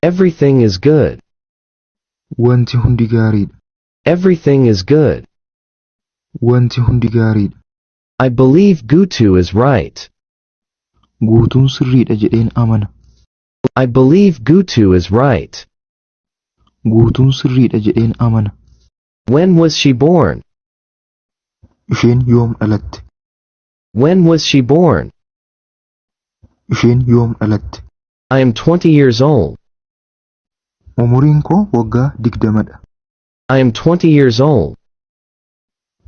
Everything is good. Wanti hundi gaariidha. Everything is good. Wanti hundi gaariidha. I believe Gutu is right. Guutuun sirriidha jedheen amana. I believe Gutu is right. Guutuun sirriidha jedheen amana. When was she born? Isheen yoom dhalatte? When was she born? Isheen yoom dhalatte? I am 20 years old. Umuriin koo waggaa 20dha. I am 20 years old.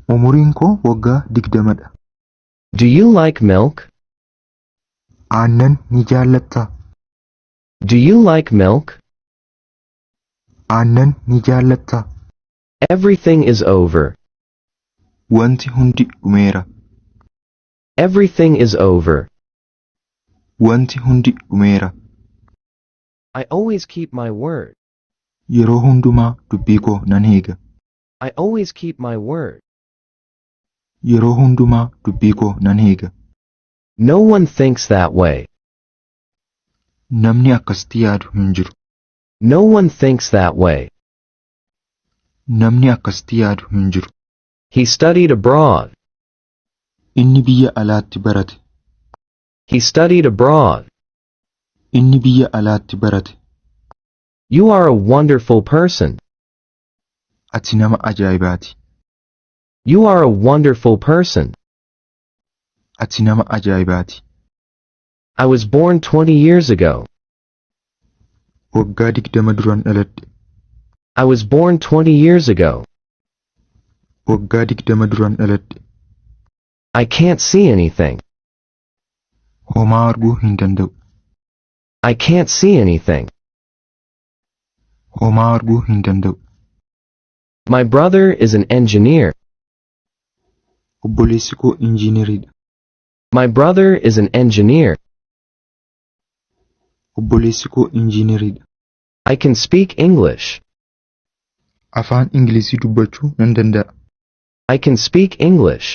Umuriin koo waggaa 20dha. Do you like milk? Aannan ni jaallatta? Do you like milk? Aannan ni jaallatta? Everything is over. Wanti hundi dhumeera. Everything is over. Wanti hundi dhumeera. I always keep my word. Yeroo hundumaa dubbii koo nan eega. I always keep my word. Yeroo hundumaa dubbii koo nan eega. No one thinks that way. Namni akkasitti yaadu hin jiru. No one thinks that way. Namni akkasitti yaadu hin jiru. He studied abroad. Inni biyya alaatti barate. He studied abroad. Inni biyya alaatti barate. You are a wonderful person. Ati nama ajaa'ibaati. You are a wonderful person. Ati nama ajaa'ibaati. I was born 20 years ago. Waggaa 20 duran dhaladhe. I was born 20 years ago. Waggaa 20 duran dhaladhe. I can't see anything. Homaa arguu hin danda'u. I can't see anything. Homaa arguu hin danda'u. My brother is an engineer. Obboleessi koo injiineriidha. My brother is an engineer. Obboleessi koo injiineriidha. I can speak English. Afaan Ingilizii dubbachuu nan danda'a. I can speak English.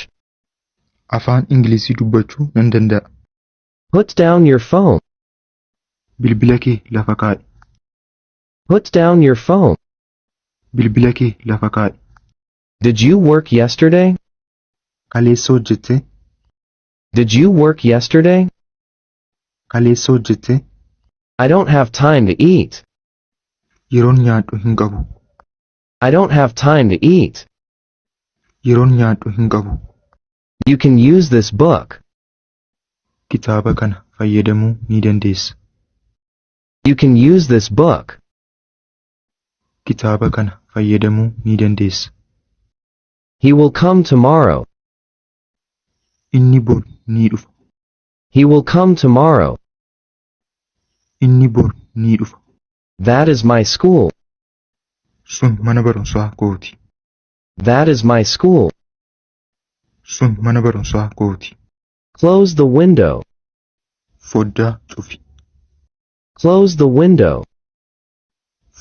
Afaan Ingilizii dubbachuu nan danda'a. Put down your phone. Bilbila kee lafa kaa'i. Put down your phone. Bilbila kee lafa kaa'i. Did you work yesterday? Kaleessa hojjette? Did you work yesterday? Kaleessa hojjette? I don't have time to eat. Yeroon nyaadhu hin qabu. I don't have time to eat. Yeroon nyaadhu hin qabu. You can use this book. Kitaaba kana fayyadamuu ni dandeessa. You can use this book. Kitaaba kana fayyadamuu ni dandeessa. He will come tomorrow. Inni bor ni dhufa. He will come tomorrow. Inni bor ni dhufa. That is my school. Sun mana barumsaa kooti. That is my school. Sun mana barumsaa kooti. Close the window. Foddaa cufi. Close the window.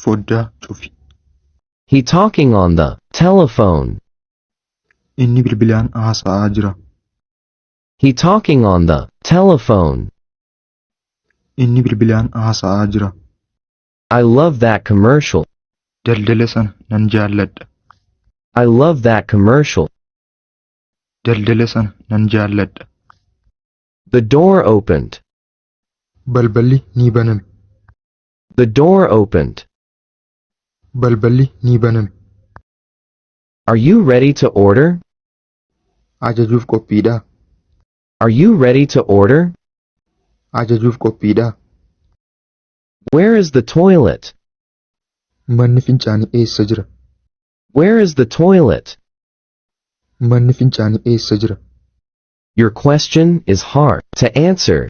Foddaa cufi. He talking on the telephone. Inni bilbilaan haasa'aa jira. He talking on the telephone. Inni bilbilaan haasa'aa jira. I love that commercial. Daldala sana nan jaalladha. I love that commercial. Daldala sana nan jaalladha. The door opened. Balballi ni baname. The door opened. Balballi ni baname. Are you ready to order? Ajajuuf qophiidha. Are you ready to order? Ajajuuf qophiidha. Where is the toilet? Manni fincaanii eessa jira? Where is the toilet? Manni fincaanii eessa jira? Your question is hard to answer.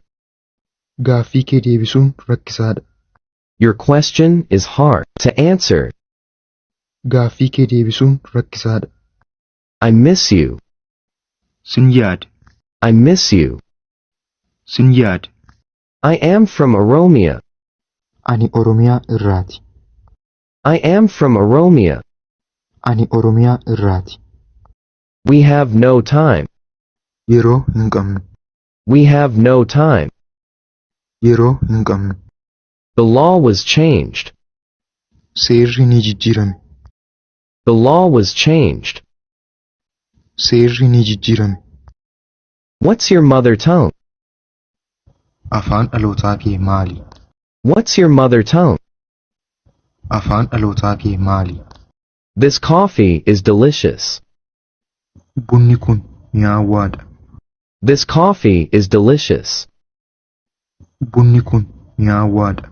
Gaaffii kee deebisuun rakkisaadha. Your question is hard to answer. Gaaffii kee deebisuun rakkisaadha. I miss you. Sin yaad. I miss you. Sin yaad. I am from Oromia. Ani Oromiyaa irraati. I am from Oromia. Ani Oromiyaa irraati. We have no time. Yeroo hin qabnu. We have no time. Yeroo hin qabnu. The law was changed. Seerri ni jijjiirame. The law was changed. Seerri ni jijjiirame. What's your mother tongue? Afaan dhalootaa kee maali? What's your mother tongue? Afaan dhalootaa kee maali? This coffee is delicious. Bunni kun mi'aawaadha. This coffee is delicious. Bunni kun mi'aawaadha.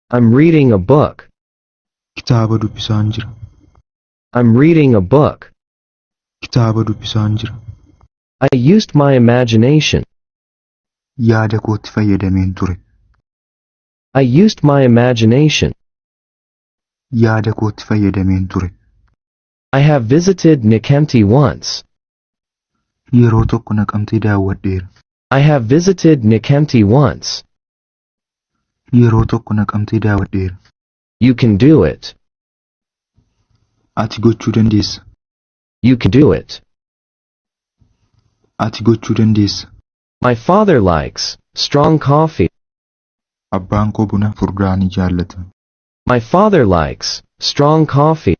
I'm reading a book. Kitaaba dubbisaan jira. I'm reading a book. Kitaaba dubbisaan jira. I used my imagination. Yaada kootti fayyadameen ture. I used my imagination. Yaada kootti fayyadameen ture. I have visited Nikemti once. Yeroo tokko Naqamtee daawwadheera. I have visited Nikemti once. Yeroo tokko Naqamtee daawwadheera. You can do it. Ati gochuu dandeessa. You can do it. Ati gochuu dandeessa. My father likes strong coffee. Abbaan koo buna furdaa ni jaallata. My father likes strong coffee.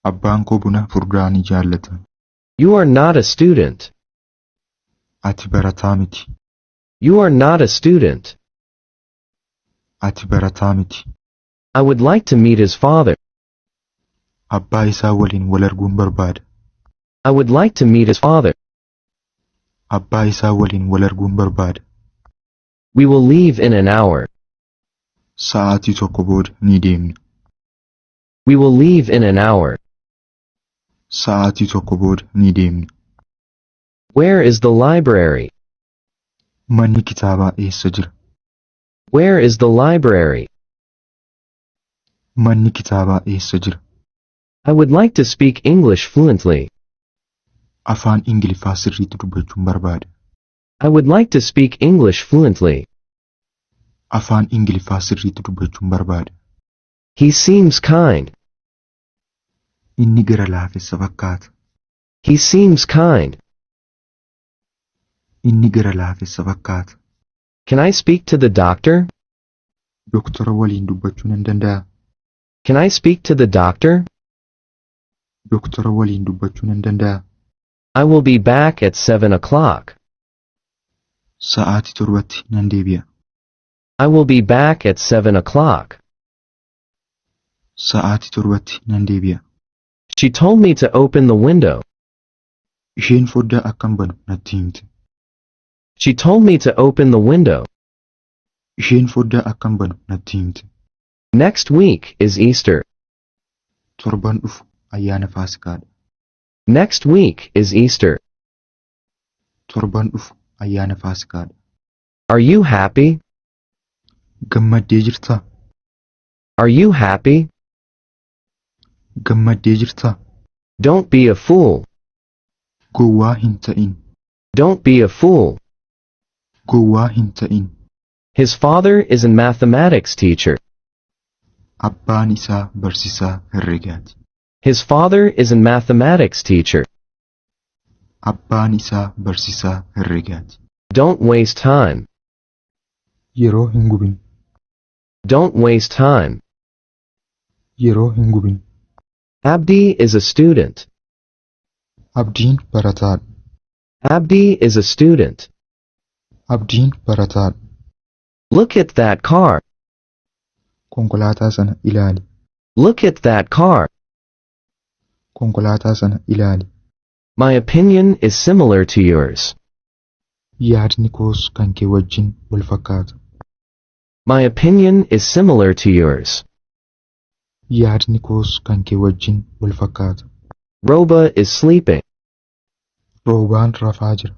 Abbaan koo buna furdaa ni jaallata. You are not a student. Ati barataa miti. You are not a student. Ati barataa miti. I would like to meet his father. Abbaa isaa waliin wal arguun barbaada. I would like to meet his father. Abbaa isaa waliin wal arguun barbaada. We will leave in an hour. Sa'aatii tokko booda ni deemna. We will leave in an hour. Sa'aatii tokko booda ni deemna. Where is the library? Manni kitaabaa eessa jira? Where is the library? Manni kitaabaa eessa jira? I would like to speak English fluently. Afaan Ingiliffaa sirriitti dubbachuun barbaada. I would like to speak English fluently. Afaan Ingiliffaa sirriitti dubbachuun barbaada. He seems kind. Inni gara laafessa fakkaata. He seems kind. Inni gara laafessa fakkaata. Can I speak to the doctor? Doktora waliin dubbachuu nan danda'a. Can I speak to the doctor? Doktora waliin dubbachuu nan danda'a. I will be back at 7 o'clock. Sa'aatii torbatti nan deebi'a. I will be back at 7 o'clock. Sa'aatii torbatti nan deebi'a. She told me to open the window. Isheen foddaa akkan banu natti himte. She told me to open the window. Isheen foddaa akkan banu natti himte. Next week is Easter. Torban dhufu ayyaana Faasikaadha. Next week is Easter. Torban dhufu ayyaana Faasikaadha. Are you happy? Gammaddee jirtaa? Are you happy? Gammaddee jirtaa? Don't be a fool. Gowwaa hin ta'in. Don't be a fool. Gowwaa hin ta'in. His father is a mathematics teacher. Abbaan isaa barsiisaa herregaati. His father is a mathematics teacher. Abbaan isaa barsiisaa herregaati. Don't waste time. Yeroo hin gubin. Don't waste time. Yeroo hin gubin. Abdi is a student. Abdiin barataadha. Abdi is a student. Abdiin barataadha. Look at that car. Konkolaataa sana ilaali. Look at that car. Konkolaataa sana ilaali. My opinion is similar to yours. Yaadni koos kan kee wajjin wal fakkaata. My opinion is similar to yours. Yaadni koos kan kee wajjin wal fakkaata. Roba is sleeping. Roobaan rafaa jira.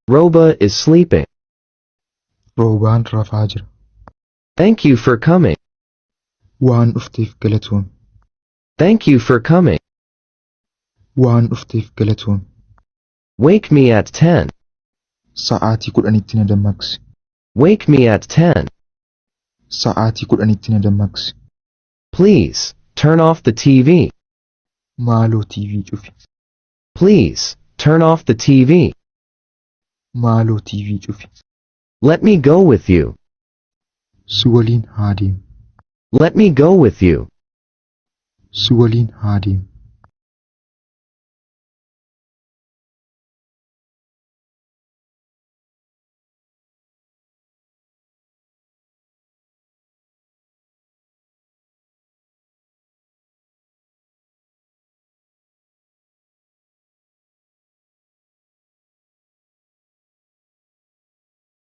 Roba is sleeping. Roobaan rafaa jira. Thank you for coming. Waan dhufteef galatoon. Thank you for coming. Waan dhufteef galatoon. Wake me at 10. Sa'aatii 10tti na dammaqsi. Wake me at 10. Sa'aatii 10tti na dammaqsi. Please, turn off the TV. Maaloo TV cufi. Please, turn off the TV. Maaloo TV cufi. Let me go with you. Si waliin haa deemu. Let me go with you. Si waliin haa deemu.